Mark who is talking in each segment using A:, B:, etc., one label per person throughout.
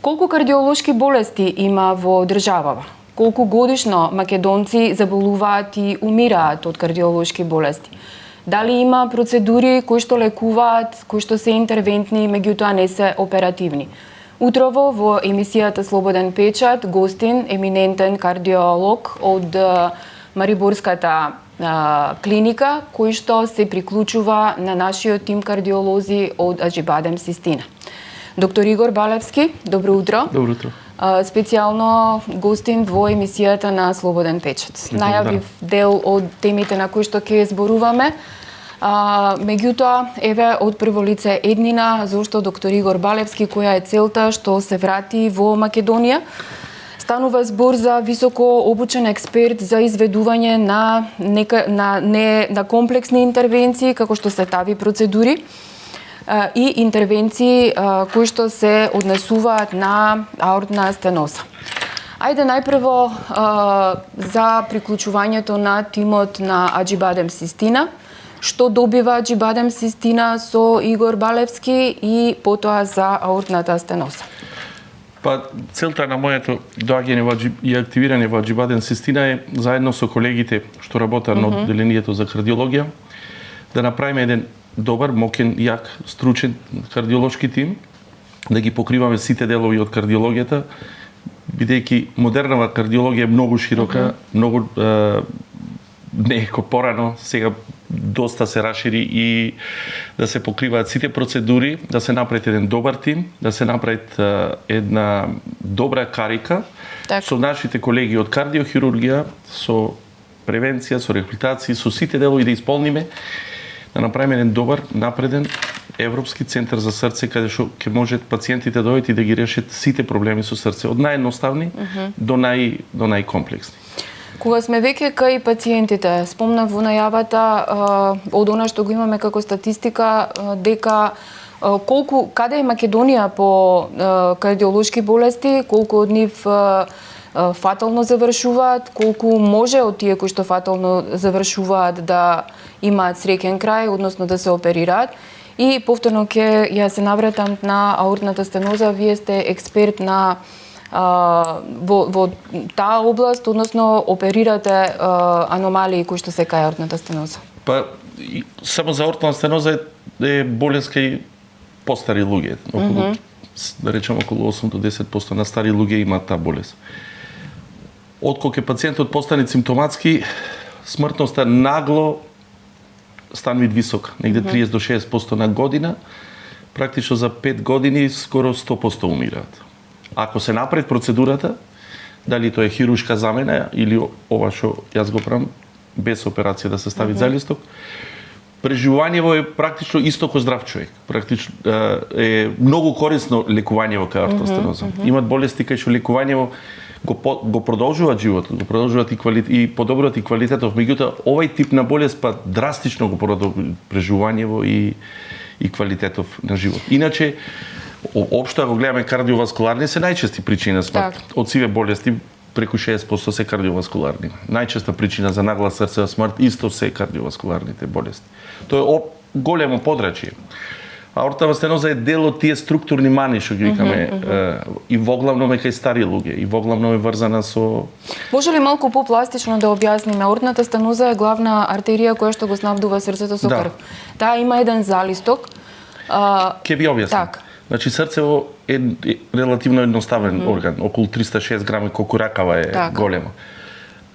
A: Колку кардиолошки болести има во државава? Колку годишно македонци заболуваат и умираат од кардиолошки болести? Дали има процедури кои што лекуваат, кои што се интервентни, меѓутоа не се оперативни? Утрово во емисијата Слободен печат гостин еминентен кардиолог од Мариборската клиника, кој што се приклучува на нашиот тим кардиолози од Аџибадем Систина. Доктор Игор Балевски, добро утро.
B: Добро утро.
A: Специјално гостин во емисијата на Слободен печат. Најавив дел од темите на кои што ќе зборуваме. Меѓутоа, еве од прво лице еднина, зошто доктор Игор Балевски, која е целта што се врати во Македонија. Станува збор за високо обучен експерт за изведување на комплексни интервенции, како што се тави процедури, и интервенции кои што се однесуваат на аортна стеноза. Ајде најпрво за приклучувањето на тимот на Аџибадем Систина. Што добива Аџибадем Систина со Игор Балевски и потоа за аортната стеноза?
B: Целта на моето доаѓање и активирање во Аџибадем Систина е заедно со колегите што работат на одделението за кардиологија да направиме еден добар, мокен, јак, стручен кардиолошки тим, да ги покриваме сите делови од кардиологијата, бидејќи модернава кардиологија е многу широка, многу не е порано, сега доста се расшири и да се покриваат сите процедури, да се направи еден добар тим, да се направи една добра карика со нашите колеги од кардиохирургија, со превенција, со рехабилитација, со сите делови да исполниме, да направиме еден добар, напреден Европски центар за срце, каде што ќе можат пациентите да дојдат и да ги решат сите проблеми со срце, од наједноставни до најкомплексни.
A: Кога сме веќе кај пациентите, спомнав во најавата од она што го имаме како статистика, дека каде е Македонија по кардиолошки болести, колку од нив фатално завршуваат, колку може од тие кои што фатално завршуваат да имаат среќен крај, односно да се оперираат. И повторно ќе ја се навратам на аортната стеноза, вие сте експерт на во таа област, односно оперирате аномалии кои што се кај аортната стеноза.
B: Само за аортна стеноза е болест кај постари луѓе. Околу, да речем, околу 8 до 10% на стари луѓе имаат таа болест. Отколку пациентот постане симптоматски, смртноста нагло станува висока, негде 30 до 60% на година, практично за 5 години скоро 100% умираат. Ако се направи процедурата, дали тоа е хируршка замена или ова што јас го правам без операција да се стави залисток, преживувањето е практично исто како здрав човек. Практично е многу корисно лекувањето кај аортна стеноза. Имат болести кај што лекувањето го продолжуваат животот, го продолжуваат и подобруваат и квалитетот, меѓутоа овој тип на болест драстично го подобрува преживувањето и квалитетот на живот. Иначе општо ако гледаме кардиоваскуларни се најчести причини на смрт. Од сиве болести преку 60% се кардиоваскуларни. Најчеста причина за нагла срцева смрт исто се кардиоваскуларните болести. Тоа е големо подрачје. Аортната стеноза е дел од тие структурни мани што ги викаме и воглавно кај стари луѓе и воглавно е врзана со.
A: Може ли малку попластично да објасниме? Аортната стеноза е главна артерија која што го снабдува срцето со крв. Таа има еден залисток.
B: Ќе ви објаснам.
A: Так.
B: Значи срцево е релативно едноставен орган, околу 306 грами, колку ракава е голема.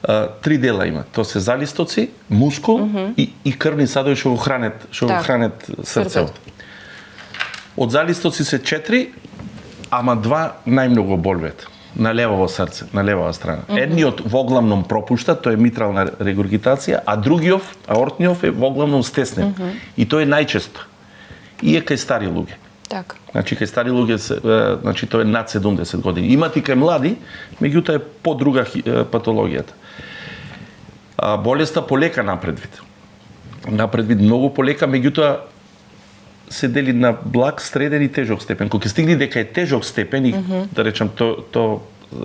B: 3 дела има. Тоа се залистоци, мускул и крвни садови што го хранат срцето. Од залистоци се 4, ама 2 најмногу болвет. На левово срце, на левова страна. Едниот воглавном пропушта, тоа е митрална регургитација, а другиот, аортниот е воглавном стеснен. И тоа е најчесто. И е кај стари луѓе.
A: Так.
B: Значи кај стари луѓе значи тоа е над 70 години. Имат и кај млади, меѓутоа е подруга патологијата. Болеста полека напредвид. Напредвид многу полека, меѓутоа се дели на благ, среден и тежок степен. Кога ќе стигне дека е тежок степен и да речам то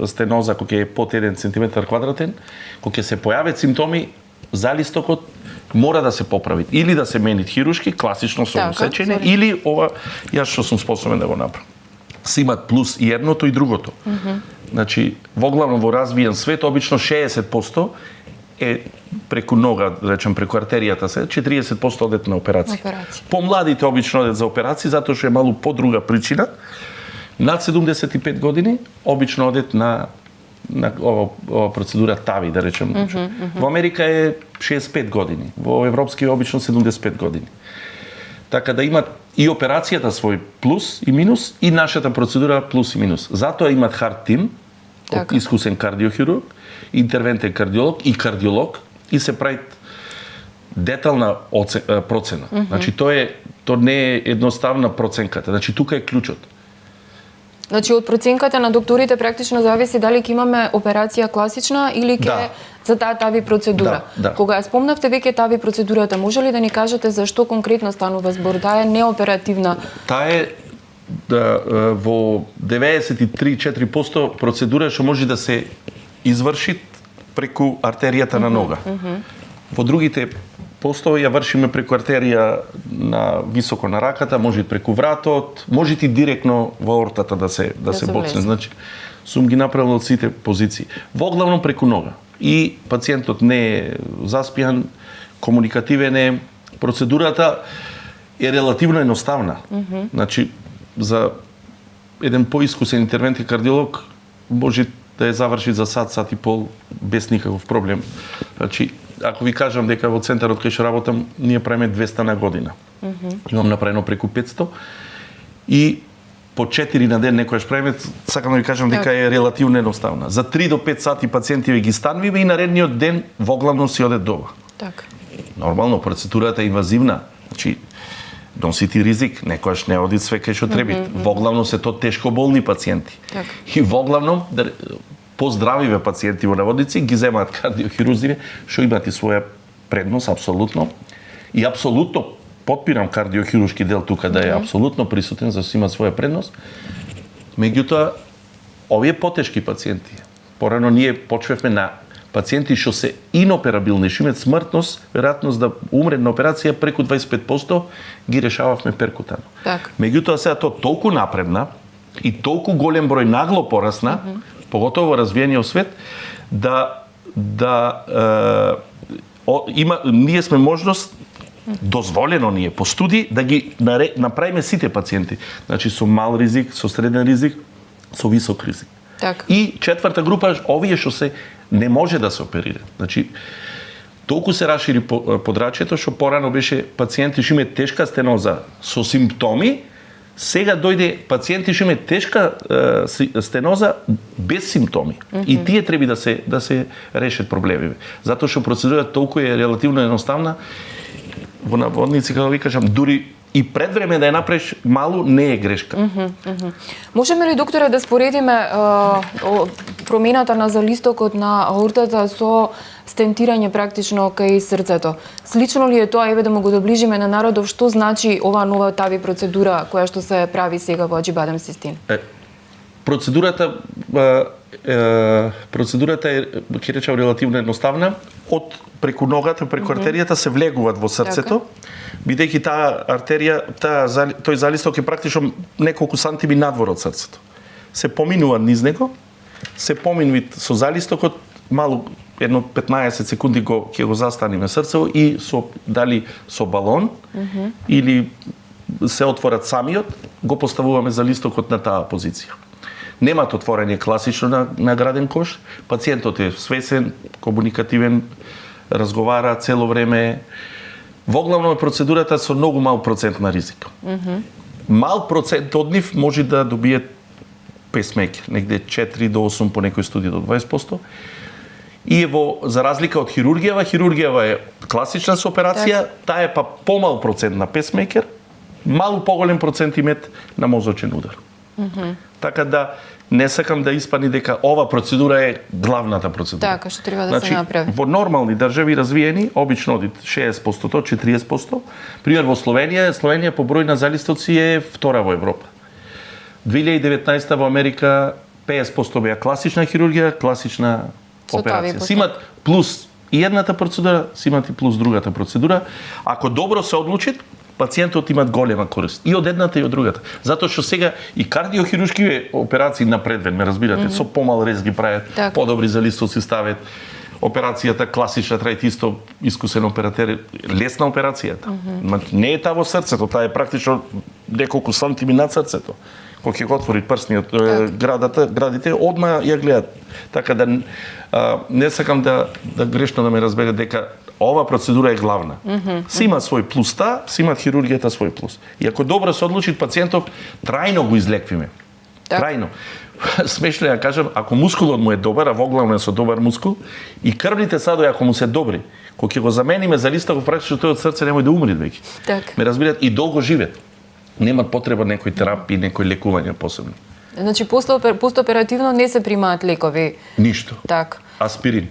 B: стеноза кога е под 1 сантиметар квадратен, кога ќе се појават симптоми, залистокот мора да се поправи или да се мени хируршки, класично со усечење, или ова јас што сум способен да го направам. се имат плюс и едното и другото. Значи, воглавно во развиен свет, обично 60% е преку нога, да речем, преку артеријата се, 40% одет на операција. Помладите обично одет за операции, затоа што е малку подруга причина. Над 75 години, обично одет на ова процедура ТАВИ, да речем. Во Америка е 65 години, во европски е обично 75 години. Така да имат и операцијата свој плюс и минус, и нашата процедура плюс и минус. Затоа имат хард тим, од искусен кардиохирург, интервентен кардиолог и кардиолог, и се прави детална процена. Значи, тоа не е едноставна проценката. Значи, тука е клучот.
A: Значи, од проценката на докторите практично зависи дали ќе имаме операција класична или ќе за таа ТАВИ процедура. Кога ја спомнавте веќе ТАВИ процедурата, може ли да ни кажете зашто конкретно станува збор? Таа е неоперативна.
B: Таа е во 93-4% процедура што може да се изврши преку артеријата на нога. Во другите постои ја вршиме преку артерија на високо на раката, може и преку вратот, може и директно во аортата да се боцне. Значи, сум ги направил од сите позиции. Воглавно преку нога. И пациентот не е заспиан, комуникативен е. Процедурата е релативно едноставна. Значи, за еден поискусен интервентен кардиолог може да ја заврши за сат и пол без никаков проблем. Значи, ако ви кажам дека во центарот кај што работам, ние правиме 200 на година. Имам направено преку 500 и по 4 на ден некојаш правиме, сакам да ви кажам дека е релативно едноставна. За 3 до 5 сати пациентиве ги станвиме и наредниот ден воглавно си одет дома.
A: Така.
B: Нормално, процедурата е инвазивна. Значи, носити ризик, некојаш не оди све кај што треба. Воглавно се тоа тешко болни пациенти. И воглавно поздравиве пациенти во наводници ги земаат кардиохирурзиве, што имат и своја предност апсолутно. И апсолутно потпирам кардиохируршки дел тука да е апсолутно присутен за да има своја предност. Меѓутоа, овие потешки пациенти, порано ние почвевме на пациенти што се иноперабилни, што имаат смртност, веројатност да умре на операција преку 25%, ги решававме перкутано. Меѓутоа, сега тоа толку напредна и толку голем број нагло порасна, поготово во развиениот свет, ние сме можност, дозволено ние по студии, да ги направиме сите пациенти. Значи, со мал ризик, со среден ризик, со висок ризик. И четврта група, овие што се не може да се оперира. Значи, толку се расшири подрачјето, што порано беше пациенти што имаат тешка стеноза со симптоми, сега дојде пациенти што имаат тешка стеноза без симптоми. И тие треба да се решат проблемите. Затоа што процедурата толку е релативно едноставна, во наводници, како ви кажам, дури и пред време да ја направиш малу не е грешка.
A: Можеме ли, докторе, да споредиме промената на залистокот на аортата со стентирање практично кај срцето? Слично ли е тоа, еве да му го доближиме на народов, што значи оваа нова ТАВИ процедура која што се прави сега во Аџибадем Систин?
B: Процедурата е, ќе речам, релативно едноставна. Од преку ногата, преку артеријата се влегуваат во срцето, бидејќи таа артерија, тој залисток е практично неколку сантими надвор од срцето. Се поминува низ него, се поминува со залистокот, малку едно 15 секунди ќе го застаниме срцево и дали со балон или се отворат самиот, го поставуваме залистокот на таа позиција. Немат отворање класично на граден кош, пациентот е свесен, комуникативен, разговара цело време. Воглавно е процедурата со многу мал процент на ризик. Мал процент од нив може да добие пейсмейкер, негде 4 до 8 по некој студија до 20%. И за разлика од хирургијава е класична со операција, таа е па помал процент на пейсмейкер, малку поголем процент имет на мозочен удар. Така да не сакам да испадне дека ова процедура е главната процедура.
A: Така, што треба да се направи.
B: Во нормални држави развиени, обично од 60%, 40%. Пример во Словенија по број на залистоци е втора во Европа. 2019 во Америка 50% беа класична хирургија, класична операција. Симат плюс и едната процедура, симат и плюс другата процедура. Ако добро се одлучат, пациентот имат голема корист и од едната и од другата. Затоа што сега и кардиохируршки операции напредвен, ме разбирате, со помал рез ги прават,
A: Так.
B: подобри за листот си стават. Операцијата класична трајте исто искусен оператер, лесна операцијата. Не е таа во срцето, таа е практично неколку сантими над срцето. Кога ќе го отвори прсниот градите, одма ја гледаат. Така да не сакам да грешно да ме разбере дека ова процедура е главна. Си има свој плюс си има хирургијата свој плюс. И ако добро се одлучи пациентов, трајно го излеквиме.
A: Так.
B: Трајно. Смешно ја кажам, ако мускулот му е добар, а воглавно е со добар мускул, и крвните садови ако му се добри, кога ќе го замениме за листов, практично тој од срце немој да умре веќе.
A: Так.
B: Ме разбират и долго живеат. Немат потреба некои терапии, некои лекувања посебно.
A: Значи постоперативно не се примаат лекови.
B: Ништо.
A: Так.
B: Аспирин.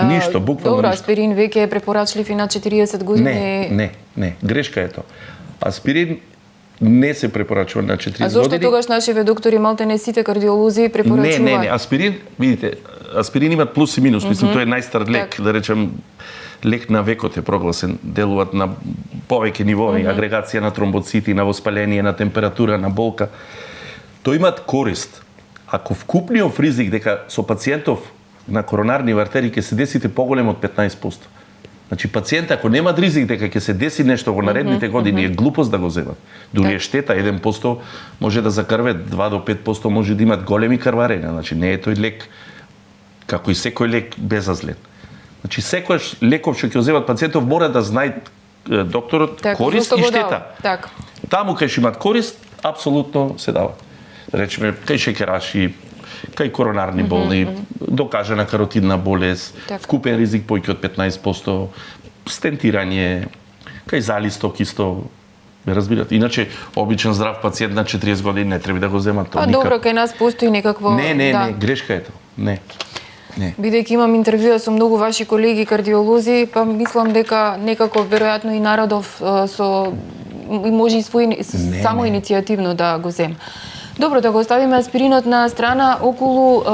B: Ништо, буквално
A: Добро,
B: ништо.
A: аспирин веќе е препорачлив и на 40 години.
B: Не, грешка е тоа. Аспирин не се препорачува на 40 години.
A: А зошто тогаш нашиве доктори, малте сите кардиолози препорачуваат?
B: Не, аспирин, видите, аспирин има плюс и минус, мислам тој е најстар лек,
A: Так.
B: да речем лек на векот е прогласен, делуваат на повеќе нивои, агрегација на тромбоцити, на воспаление, на температура, на болка. Тој имат корист. Ако вкупниот ризик дека со пациентов на коронарни артерии ќе се десите поголем од 15%. Значи пациент ако нема ризик дека ќе се деси нешто во наредните години, е глупост да го земат. Дури е штета, 1% може да закрве, 2 до 5% може да имат големи крварења. Значи не е тој лек како и секој лек безазлен. Значи секојаш леков што ќе го земат пациентов мора да знае докторот корист и штета.
A: Так.
B: Таму кај што имат корист, апсолутно се дава. Речеме, кај шеќераши, кај коронарни болни, докажана каротидна болест,
A: Так.
B: вкупен ризик поќе од 15%, стентирање, кај залисток исто, ме разбирате. Иначе, обичен здрав пациент на 40 години не треба да го земат тоа.
A: Па добро, кај нас постои некакво...
B: Не, грешка е тоа. Не.
A: Бидејќи имам интервјуа со многу ваши колеги кардиолози, па мислам дека некако веројатно и народов и може и само иницијативно да го зема. Добро, да го оставиме аспиринот на страна околу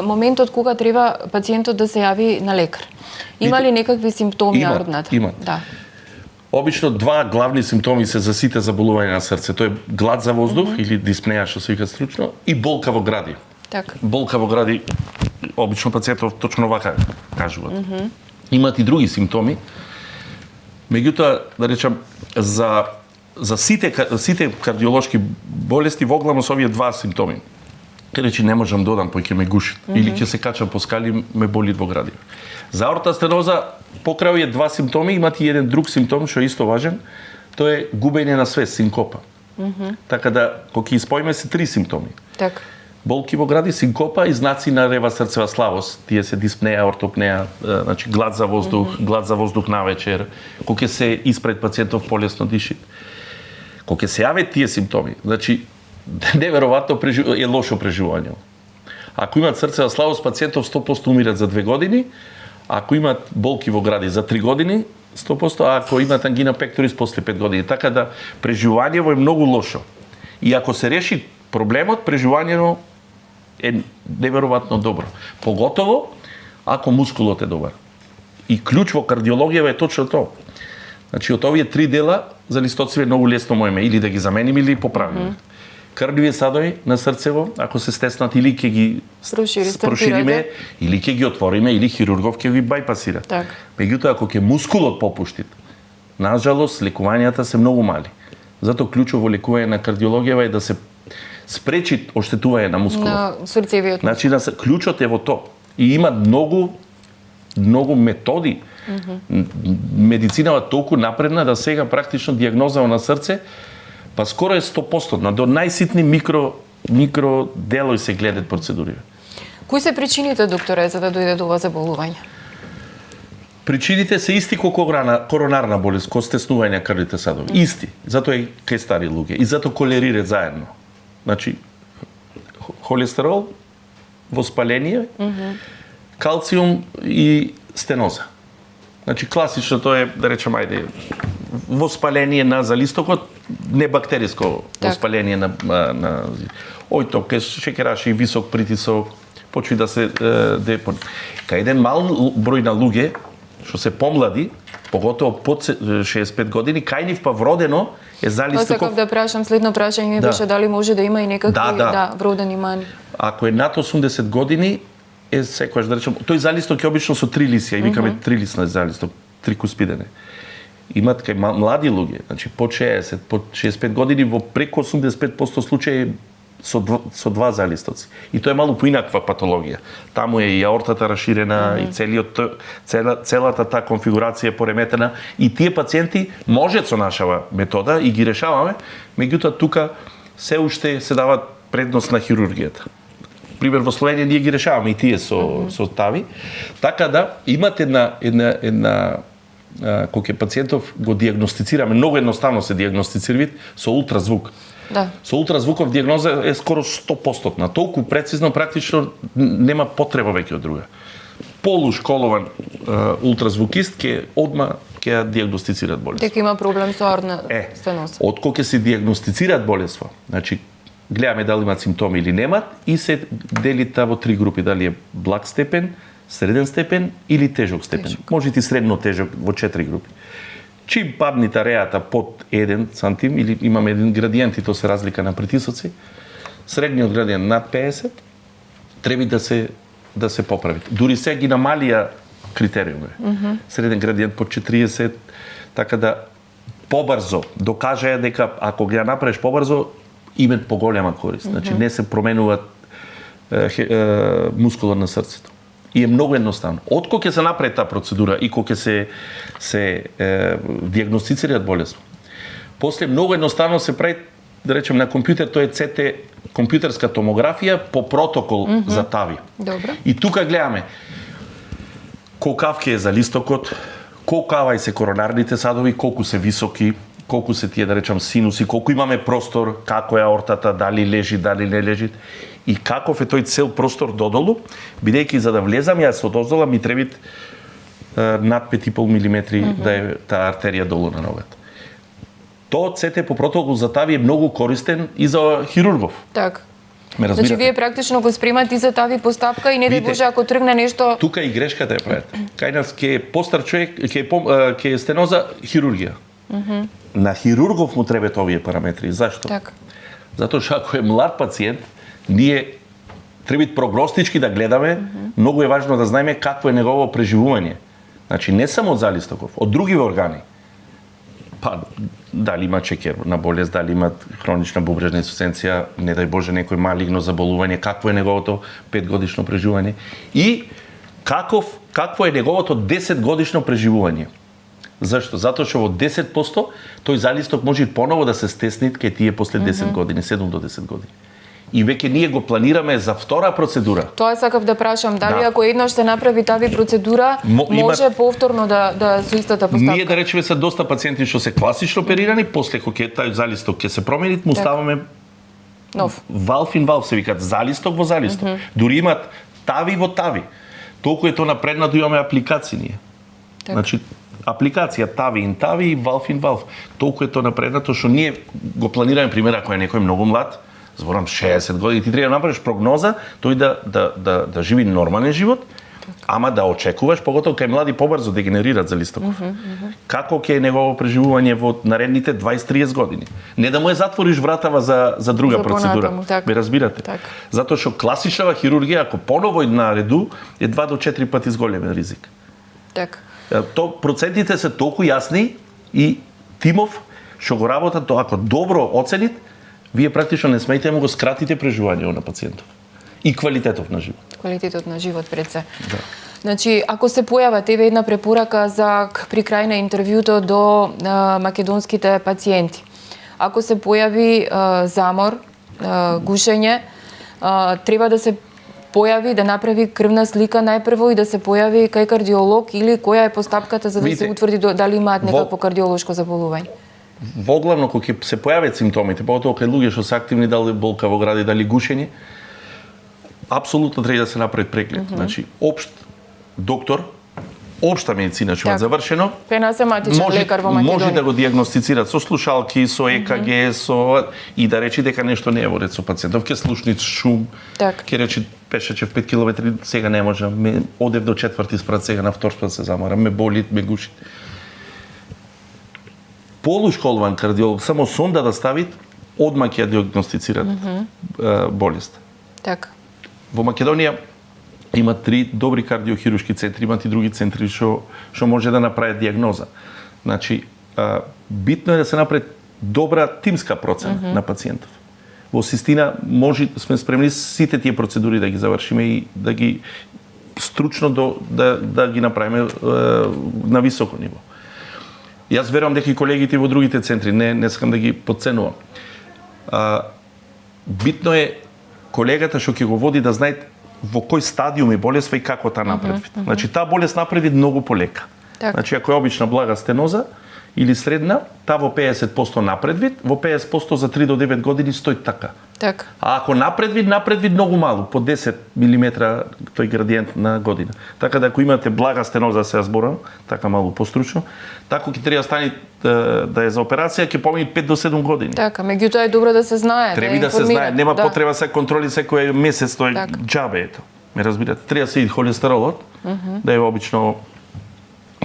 A: моментот кога треба пациентот да се јави на лекар. Има ли некакви симптоми ордната?
B: Имат.
A: Да.
B: Обично два главни симптоми се за сите заболувања на срце. Тоа е глад за воздух или диспнеја што се вика стручно и болка во гради.
A: Так.
B: Болка во гради обично пациентов точно вака кажуваат. Имат и други симптоми. Меѓутоа, да речам, за сите кардиолошки болести воглавно со овие два симптоми. Ке речи не можам да одам, поќе ме гуши или ќе се качам по скали, ме боли во гради. За аорта стеноза покрај овие два симптоми имат и еден друг симптом што е исто важен, тоа е губење на свест, синкопа. Така да кога ќе испоиме се три симптоми.
A: Так.
B: Болки во гради, синкопа и знаци на рева срцева слабост. Тие се диспнеја, ортопнеја, значи глад за воздух навечер, кога ќе се испред пациентов полесно диши. Кога ќе се јават тие симптоми, значи неверојатно е лошо преживување. Ако имат срцева слабост, пациентов 100% умират за 2 години, ако имат болки во гради за 3 години, 100%, а ако имат ангина пекторис после 5 години. Така да преживувањето е многу лошо. И ако се реши проблемот, преживувањето е неверојатно добро. Поготово ако мускулот е добар. И клjuč во кардиологија е точно тоа. Значи од овие три дела за листоциве многу лесно можеме или да ги замениме или поправиме. Крвниви садови на срцево, ако се стеснат или ќе ги прошириме, или ќе ги отвориме, или хирургов ќе ги бајпасира.
A: Так.
B: Меѓутоа, ако ќе мускулот попуштит, нажалост, лекувањата се многу мали. Затоа клjučово лекување на кардиологија е да се спречи оштетување на мускулот.
A: На срцевиот.
B: Значи, клjučот е во тоа. И има многу методи. Медицинава толку напредна да сега практично дијагноза на срце па скоро е 100%, до најситни микро делои се гледат процедури.
A: Кои се причините, докторе, за да дојде до ова заболување?
B: Причините се исти како коронарна болест, ко стеснување крвните садови. Исти. Затоа и кај стари луѓе. И затоа колерираат заедно. Значи, холестерол, воспаление, калциум и стеноза. Значи, класично тоа е, да речем, ајде, воспаление на залистокот, не бактериско воспаление на ојток, шеќераши, висок притисок, почви да се депон. Кај еден мал број на луѓе, што се помлади, поготово под 65 години, кај нив па вродено е
A: Тоа
B: залистоков.
A: сакав да прашам, следно прашање ми
B: Да.
A: беше дали може да има и некакви вродени мани.
B: Ако е над 80 години, е секогаш да речем, тој залисток е обично со 3 лисија, и викаме 3-лисна залисток, трикуспиден е. Имат кај млади луѓе, значи под 60, под 65 години, во преку 85% случаи со два залистоци. И тоа е малку поинаква патологија. Таму е и аортата расширена, и целата таа конфигурација е пореметена, и тие пациенти можат со нашава метода и ги решаваме, меѓутоа тука се уште се дава предност на хирургијата. Пример, во Словенија ние ги решаваме и тие со тави. Така да имате една кога пациентов го диагностицираме, многу едноставно се диагностицира со ултразвук.
A: Да.
B: Со ултразвуков диагноза е скоро 100%. Толку прецизно, практично нема потреба веќе од друга. Полушколован ултразвукист ќе одма ќе ја диагностицираат болест.
A: Дека има проблем со аортна стеноза.
B: Од кога ќе се диагностицираат болества, значи гледаме дали имаат симптоми или немат и се дели таа во 3 групи, дали е благ степен, среден степен или тежок степен. Може и средно тежок во 4 групи. Чим падни тареата под 1 сантим или имаме еден градиент и тоа се разлика на притисоци, средниот градиент над 50 треба да се поправи. Дури се ги намалија критериуми. Среден градиент под 40, така да побрзо докажаа дека ако ги направиш побрзо имат поголема корист. Значи не се променува мускулот на срцето. И е многу едноставно. Откога ќе се направи таа процедура и кога ќе се диагностицираат болест, после многу едноставно се прави, да речем, на компјутер, тоа е ЦТ, компјутерска томографија по протокол за тави.
A: Добро.
B: И тука гледаме колкавки е за листокот, колкава се коронарните садови, колку се високи, колку се тие, да речам, синуси, колку имаме простор, како е аортата, дали лежи, дали не лежи, и каков е тој цел простор додолу, бидејќи за да влезам јас од оздола ми требит над 5,5 мм да е таа артерија долу на ногата. Тоа ЦТ по протокол за тави е многу користен и за хирургов.
A: Так.
B: Ме разбирате?
A: Значи вие практично го спремате и за тави постапка и не дај Боже ако тргне нешто.
B: Тука и грешката е прават. Кај нас ќе е постар човек, ќе е стеноза хирургија. На хирургов му требаат овие параметри. Зашто?
A: Так.
B: Затоа што ако е млад пациент, ние треба прогностички да гледаме, многу е важно да знаеме какво е негово преживување. Значи не само од залистоков, од други органи. Па дали има чекер на болест, дали има хронична бубрежна инсуфициенција, не дај Боже некој малигно заболување, какво е неговото 5-годишно преживување и какво е неговото 10-годишно преживување. Зашто? Затоа што во 10% тој залисток може поново да се стесни кај тие после 10 години, 7 до 10 години. И веќе ние го планираме за втора процедура.
A: Тоа сакав да прашам, дали ако еднаш се направи тави процедура, може повторно да со истата постапка?
B: Ние да речеме се доста пациенти што се класично оперирани, после кога тај залисток ќе се промени, му ставаме
A: нов.
B: Valve in valve се викаат, залисток во залисток. Дури имат тави во тави. Толку е тоа напреднато, имаме апликации ние.
A: Так.
B: Значи апликација тави in тави и valve in valve. Толку е тоа напреднато што ние го планираме, пример ако е некој многу млад, зборам 60 години, ти треба да направиш прогноза тој да живи нормален живот, ама да очекуваш, поготово кај млади побрзо дегенерираат залистоков. Како ќе е негово преживување во наредните 20-30 години? Не да му затвориш вратава за друга процедура. Ме разбирате?
A: Так.
B: Затоа што класичната хирургија, ако поново нареду, е 2 до 4 пати зголемен ризик.
A: Так.
B: Процентите се толку јасни и тимов што го работат тоа, ако добро оценит, вие практично не смеете да му го скратите преживувањето на пациентов. И квалитетов на живот.
A: Квалитетот на живот пред се.
B: Да.
A: Значи, ако се појават еве една препорака за при крај на интервјуто до македонските пациенти. Ако се појави замор, гушење, треба да се појави да направи крвна слика најпрво и да се појави кај кардиолог или која е постапката за да се утврди дали имаат некакво кардиолошко заболување?
B: Воглавно кога ќе се појават симптомите, поготово кај луѓе што се активни, дали болка во гради, дали гушење, апсолутно треба да се направи преглед. Значи, општ доктор, општа медицина што е завршено,
A: пенасематичен лекар во Македонија
B: може да го диагностицираат со слушалки, со ЕКГ, и да рече дека нешто не е во ред со пациентов, ќе слушниц шум, ќе рече пешаче в 5 километри, сега не можам, одев до 4-ти спрат, сега на втор спрат се замарам, ме боли, ме гуши. полушколван кардиолог само сонда да стави, одма ќе ја диагностицират болест.
A: Така.
B: Во Македонија има 3 добри кардиохирушки центри, имат и други центри што може да направат диагноза. Значи, битно е да се направи добра тимска процена на пациентов. Во Систина сме спремни сите тие процедури да ги завршиме и да ги стручно да ги направиме на високо ниво. Јас верувам дека и колегите во другите центри, не сакам да ги подценувам. Битно е колегата што ќе го води да знае во кој стадиум е болеста и како таа напредви. Значи, таа болест напредви многу полека.
A: Так.
B: Значи, ако е обична блага стеноза или средна, таа во 50% напредвид, во 50% за 3 до 9 години стои така.
A: Така.
B: А ако напредвид многу малу, по 10 мм тој градиент на година. Така да ако имате блага стеноза, се зборам, така малу постручно, тако ќе треба стани да е за операција, ќе помине 5 до 7 години.
A: Така, меѓутоа е добро да се знае,
B: Треба да се знае, нема потреба се контроли секој месец, тоа е џабе ето. Ме разбирате? Треба да се види холестеролот, да е обично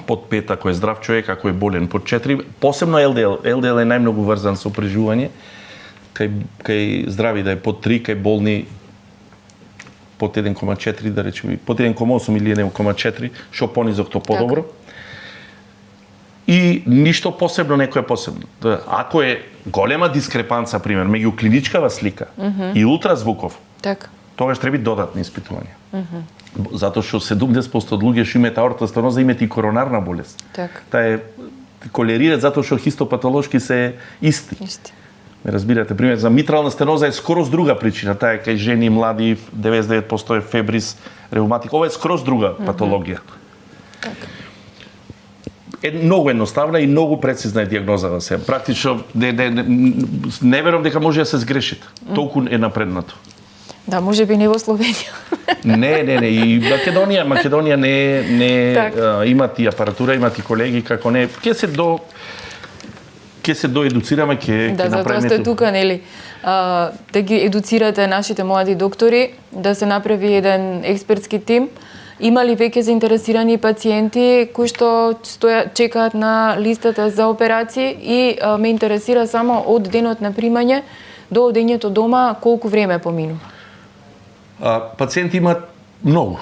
B: под 5 ако е здрав човек, ако е болен под 4, посебно ЛДЛ. ЛДЛ е најмногу врзан со преживување. Кај здрави да е под 3, кај болни под 1,4, да речеме, под 1,8 или 1,4, што понизок то подобро. Так. И ништо посебно, некој е посебно. Ако е голема дискрепанца, пример, меѓу клиничкава слика и ултразвуков,
A: так,
B: тогаш треба додатни испитувања. Затоа што 70% од луѓе што имаат аортна стеноза имаат и коронарна болест.
A: Так.
B: Таа е колерираат затоа што хистопатолошки се исти. Ме разбирате, пример за митрална стеноза е скроз друга причина, таа е кај жени млади, 99% е фебрис, ревматик, ова е скроз друга патологија.
A: Так.
B: Е многу едноставна и многу прецизна е диагнозава се. Практично не верувам дека може да се сгрешите. Толку е напреднато.
A: Да, може би не во Словенија.
B: Не, и Македонија не имат и апаратура, имат и колеги, како не, ќе се доедуцираме, ќе
A: Да, затоа
B: направиме
A: сте тука, нели? Да ги едуцирате нашите млади доктори, да се направи еден експертски тим. Има ли веќе заинтересирани пациенти кои што чекаат на листата за операции и ме интересира само од денот на примање до одењето дома колку време поминува?
B: Пациенти имат многу.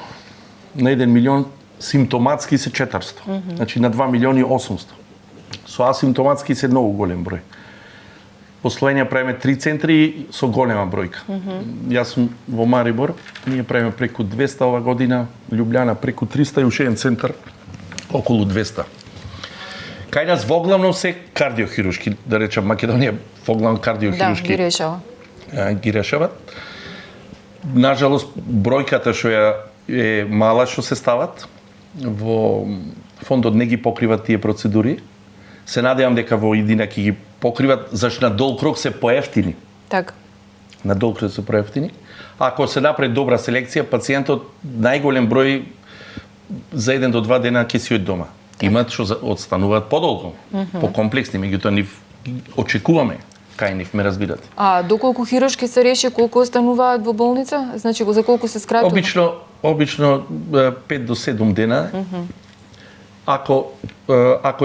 B: На 1 милион симптоматски се 400. Значи на 2 милиони 800. Со асимптоматски се многу голем број. Во Словенија правиме 3 центри со голема бројка. Јас сум во Марибор, ние правиме преку 200 ова година, Лјубљана преку 300 и уште еден центар околу 200. Кај нас воглавно се кардиохирушки, да речам Македонија воглавно кардиохирушки.
A: Да, ги решава.
B: Ги решават. Нажалост, бројката што е мала што се стават, во фондот не ги покриват тие процедури. Се надевам дека во идина ќе ги покриват, зашто на долг рок се поевтини.
A: Така. На
B: долг рок се поевтини. Ако се направи добра селекција, пациентот најголем број за 1 до 2 дена ќе си од дома. Так. Имат што одстануваат подолго, покомплексни, меѓутоа нив очекуваме кај нив, ме разбирате.
A: А доколку хируршки се реши, колку остануваат во болница? Значи, за колку се скратува?
B: Обично 5 до 7 дена. Ако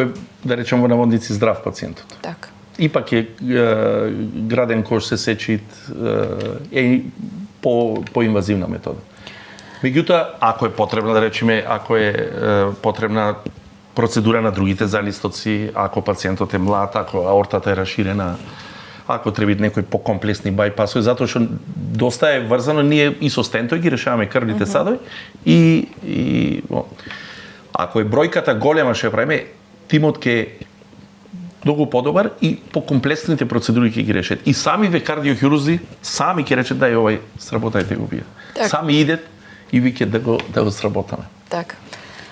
B: е, да речем во наводници, здрав пациентот.
A: Така.
B: Ипак е граден кош се сечит, е по-инвазивна метода. Меѓутоа, ако е потребна, да речеме, ако е потребна процедура на другите залистоци, ако пациентот е млад, ако аортата е расширена, ако треба некои покомплексни бајпасови, затоа што доста е врзано, ние и со стентој ги решаваме крвните садови и ако е бројката голема што ја правиме, тимот ќе многу подобар и по комплексните процедури ќе ги решат. И самиве кардиохирурзи сами ќе речат да овај сработајте го вие. Сами идет и ви ќе да го сработаме.
A: Така.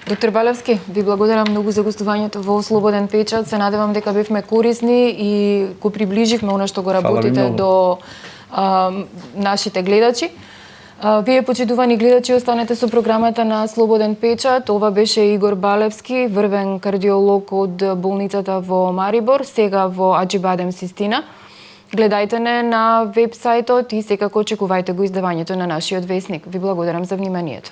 A: Доктор Балевски, ви благодарам многу за гостувањето во Слободен печат. Се надевам дека бевме корисни и го приближивме она што го работите до нашите гледачи. Вие, почитувани гледачи, останете со програмата на Слободен печат. Ова беше Игор Балевски, врвен кардиолог од болницата во Марибор, сега во Аџибадем Систина. Гледајте не на веб сајтот и секако очекувајте го издавањето на нашиот весник. Ви благодарам за вниманието.